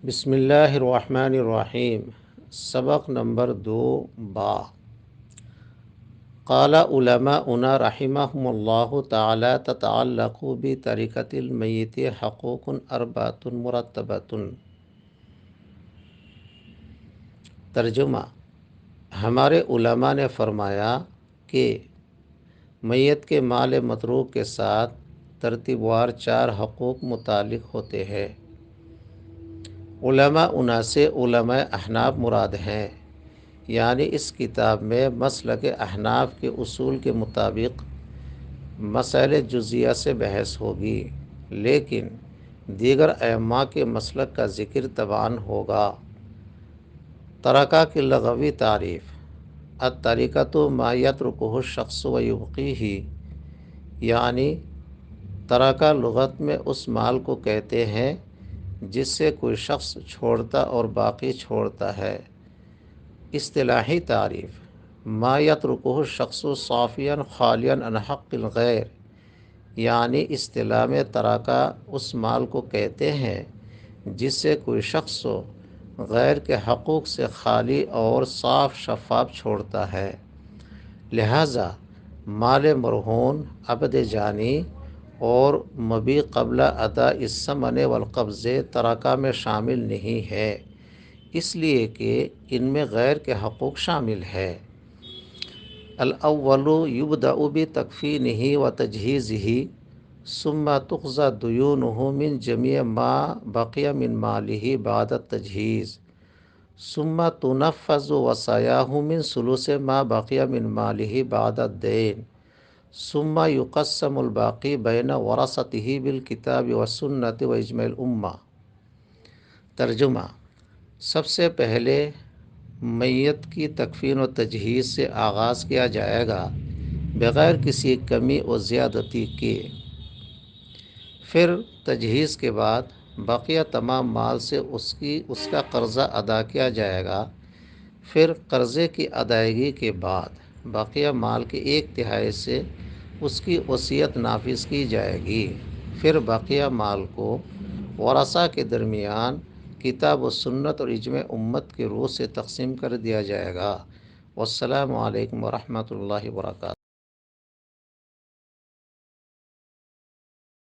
بسم اللہ الرحمن الرحیم۔ سبق نمبر 2 با۔ قال علماؤنا رحمهم اللہ تعالی تتعلق بطریقۃ المیت حقوق اربعۃ مرتبۃ۔ ترجمہ: ہمارے علماء نے فرمایا کہ میت کے مال متروک کے ساتھ ترتیب وار 4 حقوق متعلق ہوتے ہیں۔ علماء سے علماء احناف مراد ہیں، یعنی اس کتاب میں مسلک احناف کے اصول کے مطابق مسائل جزیہ سے بحث ہوگی، لیکن دیگر ائمہ کے مسلک کا ذکر تبعاً ہوگا۔ ترکہ کی لغوی تعریف: الطریقۃ ما یترکہ الشخص ویبقیہ، یعنی ترکہ لغت میں اس مال کو کہتے ہیں جس سے کوئی شخص چھوڑتا اور باقی چھوڑتا ہے۔ اصطلاحی تعریف: ما یترکہ الشخص صافیا خالیا عن حق الغیر، یعنی اصطلاح میں ترکہ اس مال کو کہتے ہیں جس سے کوئی شخص غیر کے حقوق سے خالی اور صاف شفاف چھوڑتا ہے۔ لہذا مال مرہون، عبد جانی اور مبیع قبل اداء الثمن والقبض ترکہ میں شامل نہیں ہے، اس لیے کہ ان میں غیر کے حقوق شامل ہے۔ الاول یبدأ بتکفینہ وتجہیزہ ثم تقضى دیونہ من جمیع ما بقی من مالہ بعد التجہیز، ثم تنفذ وصایاہ من ثلث ما بقی من مالہ بعد الدین، ثم یقسم الباقی بین ورثتہ بالکتاب والسنۃ واجماع الامہ۔ ترجمہ: سب سے پہلے میت کی تکفین و تجہیز سے آغاز کیا جائے گا بغیر کسی کمی و زیادتی کے۔ پھر تجہیز کے بعد بقیہ تمام مال سے اس کا قرضہ ادا کیا جائے گا۔ پھر قرضے کی ادائیگی کے بعد بقیہ مال کے 1/3 سے اس کی وصیت نافذ کی جائے گی۔ پھر بقیہ مال کو ورثاء کے درمیان کتاب و سنت اور اجماع امت کے روح سے تقسیم کر دیا جائے گا۔ والسلام علیکم ورحمۃ اللہ وبرکاتہ۔